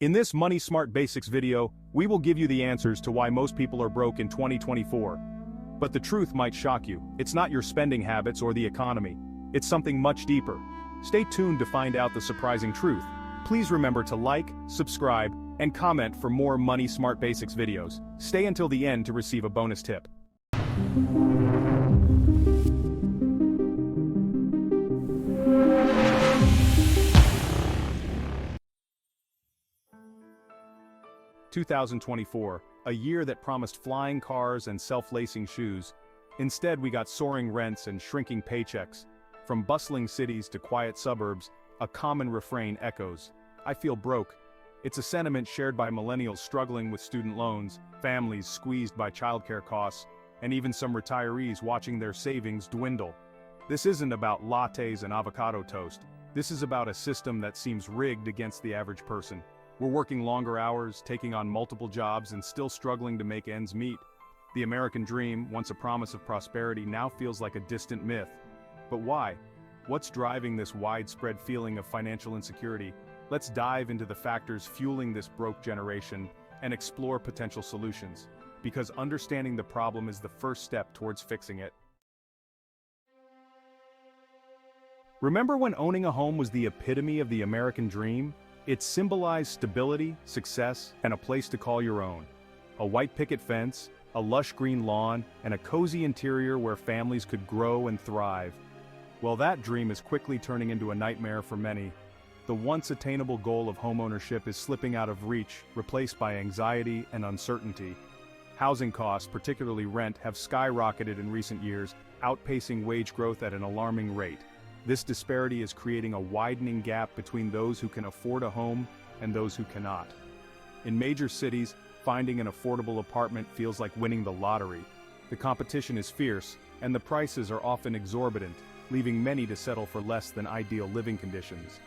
In this Money Smart Basics video, we will give you the answers to why most people are broke in 2024. But the truth might shock you. It's not your spending habits or the economy. It's something much deeper. Stay tuned to find out the surprising truth. Please remember to like, subscribe, and comment for more Money Smart Basics videos. Stay until the end to receive a bonus tip. "2024, a year that promised flying cars and self-lacing shoes. Instead, we got soaring rents and shrinking paychecks. From bustling cities to quiet suburbs, a common refrain echoes. I feel broke. It's a sentiment shared by millennials struggling with student loans, families squeezed by childcare costs, and even some retirees watching their savings dwindle. This isn't about lattes and avocado toast. This is about a system that seems rigged against the average person. We're working longer hours, taking on multiple jobs, and still struggling to make ends meet. The American dream, once a promise of prosperity, now feels like a distant myth. But why? What's driving this widespread feeling of financial insecurity? Let's dive into the factors fueling this broke generation and explore potential solutions, because understanding the problem is the first step towards fixing it. Remember when owning a home was the epitome of the American dream? It symbolized stability, success, and a place to call your own. A white picket fence, a lush green lawn, and a cozy interior where families could grow and thrive. Well, that dream is quickly turning into a nightmare for many. The once attainable goal of homeownership is slipping out of reach, replaced by anxiety and uncertainty. Housing costs, particularly rent, have skyrocketed in recent years, outpacing wage growth at an alarming rate. This disparity is creating a widening gap between those who can afford a home and those who cannot. In major cities, finding an affordable apartment feels like winning the lottery. The competition is fierce, and the prices are often exorbitant, leaving many to settle for less than ideal living conditions.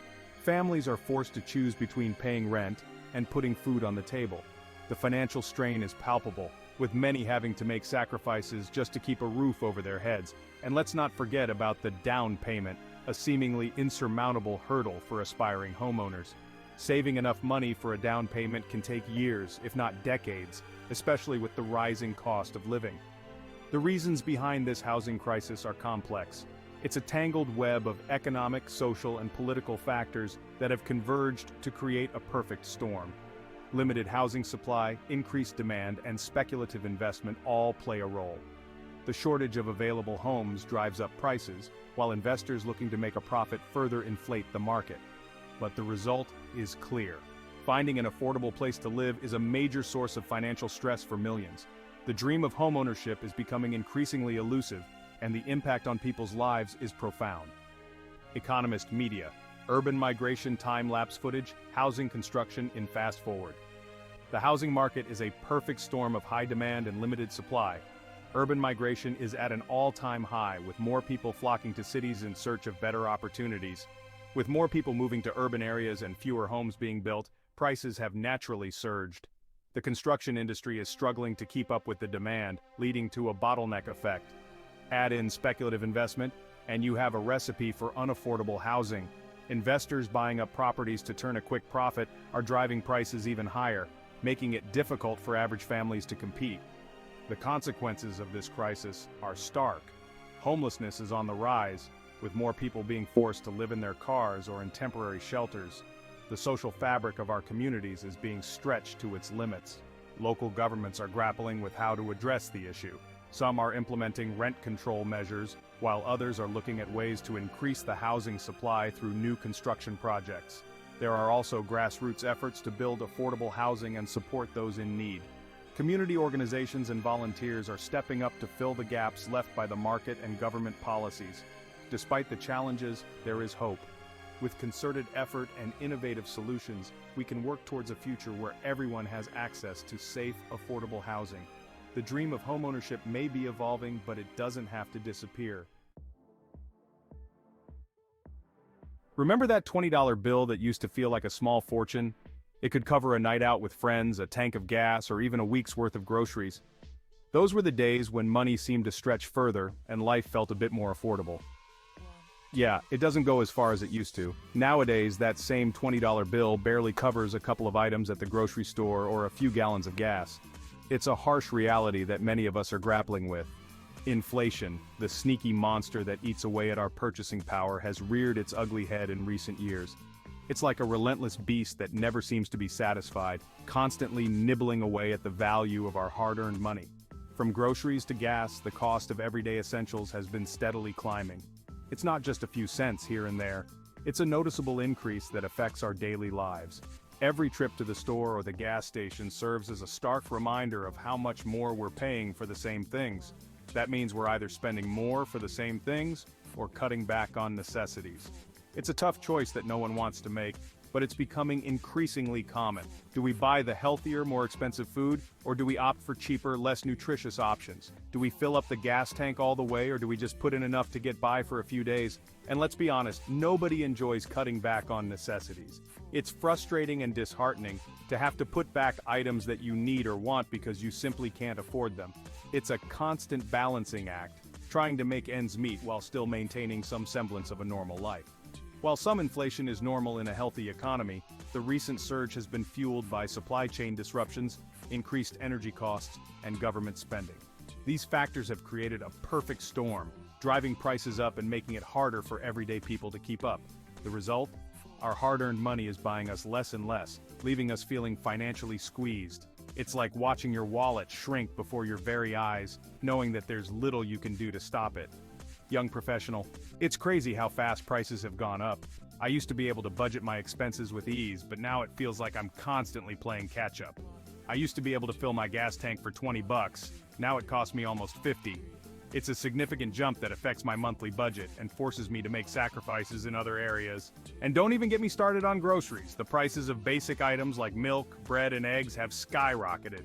Families are forced to choose between paying rent and putting food on the table. The financial strain is palpable, with many having to make sacrifices just to keep a roof over their heads. And let's not forget about the down payment, a seemingly insurmountable hurdle for aspiring homeowners. Saving enough money for a down payment can take years, if not decades, especially with the rising cost of living. The reasons behind this housing crisis are complex. It's a tangled web of economic, social, and political factors that have converged to create a perfect storm. Limited housing supply, increased demand, and speculative investment all play a role. The shortage of available homes drives up prices, while investors looking to make a profit further inflate the market. But the result is clear. Finding an affordable place to live is a major source of financial stress for millions. The dream of homeownership is becoming increasingly elusive, and the impact on people's lives is profound. Economist Media. Urban migration time-lapse footage, housing construction in fast forward. The housing market is a perfect storm of high demand and limited supply. Urban migration is at an all-time high, with more people flocking to cities in search of better opportunities. With more people moving to urban areas and fewer homes being built, prices have naturally surged. The construction industry is struggling to keep up with the demand, leading to a bottleneck effect. Add in speculative investment, and you have a recipe for unaffordable housing. Investors buying up properties to turn a quick profit are driving prices even higher, making it difficult for average families to compete. The consequences of this crisis are stark. Homelessness is on the rise, with more people being forced to live in their cars or in temporary shelters. The social fabric of our communities is being stretched to its limits. Local governments are grappling with how to address the issue. Some are implementing rent control measures, while others are looking at ways to increase the housing supply through new construction projects. There are also grassroots efforts to build affordable housing and support those in need. Community organizations and volunteers are stepping up to fill the gaps left by the market and government policies. Despite the challenges, there is hope. With concerted effort and innovative solutions, we can work towards a future where everyone has access to safe, affordable housing. The dream of homeownership may be evolving, but it doesn't have to disappear. Remember that $20 bill that used to feel like a small fortune? It could cover a night out with friends, a tank of gas, or even a week's worth of groceries. Those were the days when money seemed to stretch further and life felt a bit more affordable. Yeah, it doesn't go as far as it used to. Nowadays, that same $20 bill barely covers a couple of items at the grocery store or a few gallons of gas. It's a harsh reality that many of us are grappling with. Inflation, the sneaky monster that eats away at our purchasing power, has reared its ugly head in recent years. It's like a relentless beast that never seems to be satisfied, constantly nibbling away at the value of our hard-earned money. From groceries to gas, the cost of everyday essentials has been steadily climbing. It's not just a few cents here and there. It's a noticeable increase that affects our daily lives. Every trip to the store or the gas station serves as a stark reminder of how much more we're paying for the same things. That means we're either spending more for the same things or cutting back on necessities. It's a tough choice that no one wants to make, but it's becoming increasingly common. Do we buy the healthier, more expensive food, or do we opt for cheaper, less nutritious options? Do we fill up the gas tank all the way, or do we just put in enough to get by for a few days? And let's be honest, nobody enjoys cutting back on necessities. It's frustrating and disheartening to have to put back items that you need or want because you simply can't afford them. It's a constant balancing act, trying to make ends meet while still maintaining some semblance of a normal life. While some inflation is normal in a healthy economy, the recent surge has been fueled by supply chain disruptions, increased energy costs, and government spending. These factors have created a perfect storm, driving prices up and making it harder for everyday people to keep up. The result? Our hard-earned money is buying us less and less, leaving us feeling financially squeezed. It's like watching your wallet shrink before your very eyes, knowing that there's little you can do to stop it. Young professional, it's crazy how fast prices have gone up. I used to be able to budget my expenses with ease, but now it feels like I'm constantly playing catch-up. I used to be able to fill my gas tank for $20, now it costs me almost $50. It's a significant jump that affects my monthly budget and forces me to make sacrifices in other areas. And don't even get me started on groceries. The prices of basic items like milk, bread, and eggs have skyrocketed.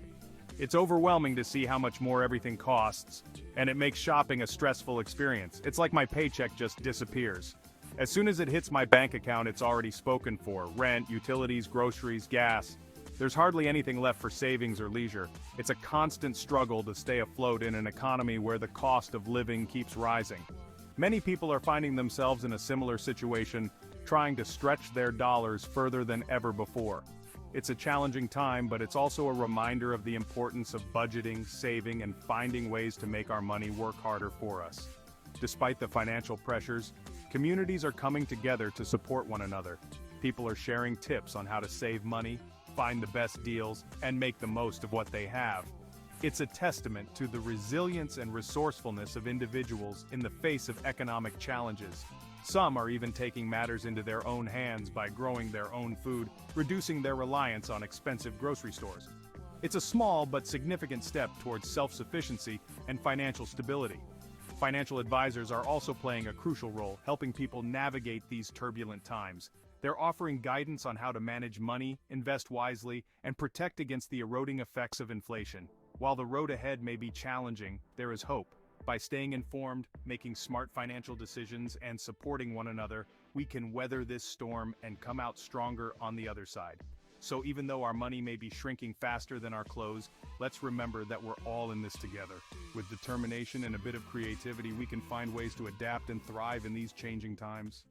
It's overwhelming to see how much more everything costs, and it makes shopping a stressful experience. It's like my paycheck just disappears. As soon as it hits my bank account, it's already spoken for. Rent, utilities, groceries, gas. There's hardly anything left for savings or leisure. It's a constant struggle to stay afloat in an economy where the cost of living keeps rising. Many people are finding themselves in a similar situation, trying to stretch their dollars further than ever before. It's a challenging time, but it's also a reminder of the importance of budgeting, saving, and finding ways to make our money work harder for us. Despite the financial pressures, communities are coming together to support one another. People are sharing tips on how to save money, find the best deals, and make the most of what they have. It's a testament to the resilience and resourcefulness of individuals in the face of economic challenges. Some are even taking matters into their own hands by growing their own food, reducing their reliance on expensive grocery stores. It's a small but significant step towards self-sufficiency and financial stability. Financial advisors are also playing a crucial role, helping people navigate these turbulent times. They're offering guidance on how to manage money, invest wisely, and protect against the eroding effects of inflation. While the road ahead may be challenging, there is hope. By staying informed, making smart financial decisions, and supporting one another, we can weather this storm and come out stronger on the other side. So even though our money may be shrinking faster than our clothes, let's remember that we're all in this together. With determination and a bit of creativity, we can find ways to adapt and thrive in these changing times.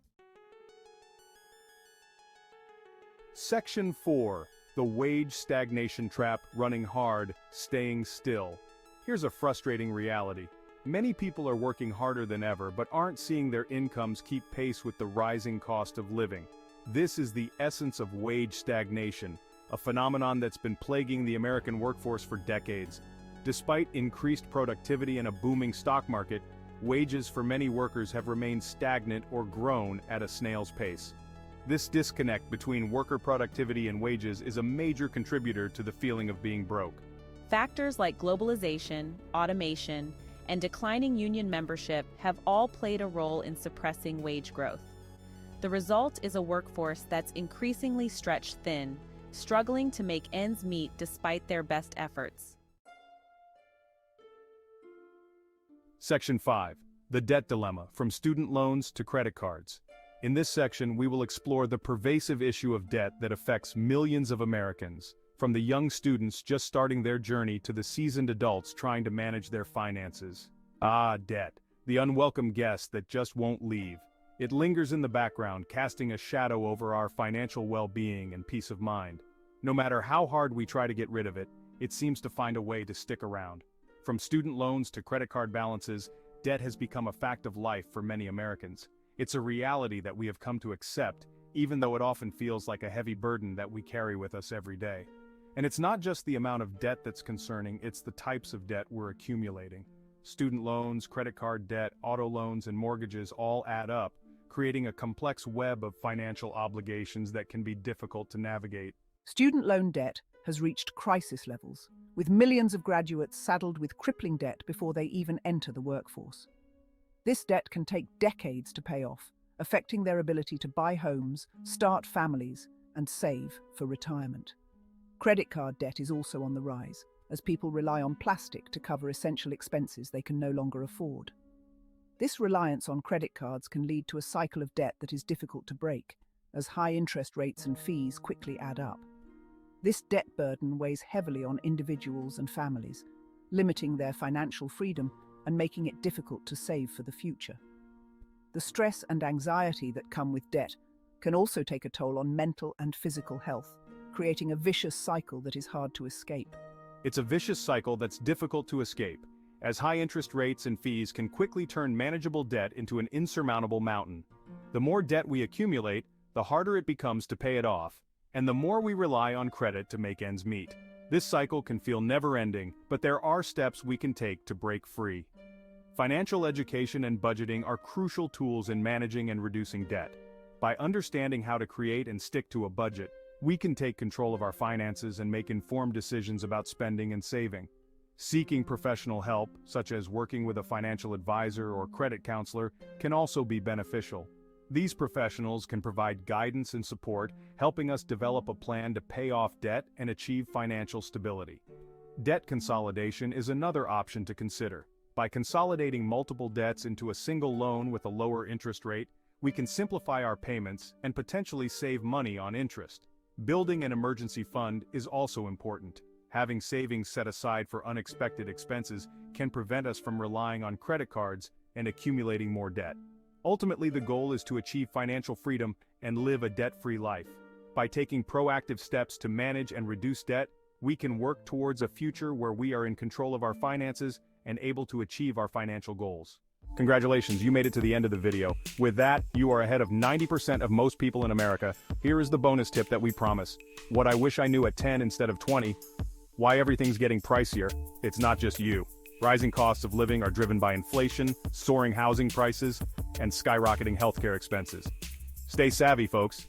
Section 4. The Wage Stagnation Trap: Running Hard, Staying Still. Here's a frustrating reality. Many people are working harder than ever but aren't seeing their incomes keep pace with the rising cost of living. This is the essence of wage stagnation, a phenomenon that's been plaguing the American workforce for decades. Despite increased productivity and a booming stock market, wages for many workers have remained stagnant or grown at a snail's pace. This disconnect between worker productivity and wages is a major contributor to the feeling of being broke. Factors like globalization, automation, and declining union membership have all played a role in suppressing wage growth. The result is a workforce that's increasingly stretched thin, struggling to make ends meet despite their best efforts. Section 5. The Debt Dilemma: From Student Loans to Credit Cards. In this section, we will explore the pervasive issue of debt that affects millions of Americans, from the young students just starting their journey to the seasoned adults trying to manage their finances. Ah, debt, the unwelcome guest that just won't leave. It lingers in the background, casting a shadow over our financial well-being and peace of mind. No matter how hard we try to get rid of it, it seems to find a way to stick around. From student loans to credit card balances, debt has become a fact of life for many Americans. It's a reality that we have come to accept, even though it often feels like a heavy burden that we carry with us every day. And it's not just the amount of debt that's concerning, it's the types of debt we're accumulating. Student loans, credit card debt, auto loans, and mortgages all add up, creating a complex web of financial obligations that can be difficult to navigate. Student loan debt has reached crisis levels, with millions of graduates saddled with crippling debt before they even enter the workforce. This debt can take decades to pay off, affecting their ability to buy homes, start families, and save for retirement. Credit card debt is also on the rise, as people rely on plastic to cover essential expenses they can no longer afford. This reliance on credit cards can lead to a cycle of debt that is difficult to break, as high interest rates and fees quickly add up. This debt burden weighs heavily on individuals and families, limiting their financial freedom and making it difficult to save for the future. The stress and anxiety that come with debt can also take a toll on mental and physical health, creating a vicious cycle that is hard to escape. It's a vicious cycle that's difficult to escape, as high interest rates and fees can quickly turn manageable debt into an insurmountable mountain. The more debt we accumulate, the harder it becomes to pay it off, and the more we rely on credit to make ends meet. This cycle can feel never-ending, but there are steps we can take to break free. Financial education and budgeting are crucial tools in managing and reducing debt. By understanding how to create and stick to a budget, we can take control of our finances and make informed decisions about spending and saving. Seeking professional help, such as working with a financial advisor or credit counselor, can also be beneficial. These professionals can provide guidance and support, helping us develop a plan to pay off debt and achieve financial stability. Debt consolidation is another option to consider. By consolidating multiple debts into a single loan with a lower interest rate, we can simplify our payments and potentially save money on interest. Building an emergency fund is also important. Having savings set aside for unexpected expenses can prevent us from relying on credit cards and accumulating more debt. Ultimately, the goal is to achieve financial freedom and live a debt-free life. By taking proactive steps to manage and reduce debt, we can work towards a future where we are in control of our finances and able to achieve our financial goals. Congratulations, you made it to the end of the video. With that, you are ahead of 90% of most people in America. Here is the bonus tip that we promise. What I wish I knew at 10 instead of 20. Why everything's getting pricier. It's not just you. Rising costs of living are driven by inflation, soaring housing prices, and skyrocketing healthcare expenses. Stay savvy, folks.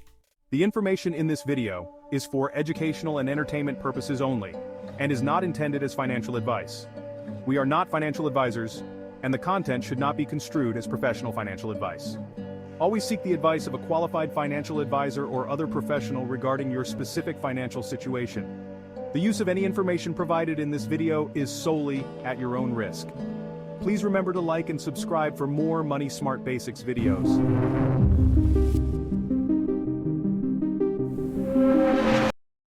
The information in this video is for educational and entertainment purposes only, and is not intended as financial advice. We are not financial advisors, and the content should not be construed as professional financial advice. Always seek the advice of a qualified financial advisor or other professional regarding your specific financial situation. The use of any information provided in this video is solely at your own risk. Please remember to like and subscribe for more Money Smart Basics videos.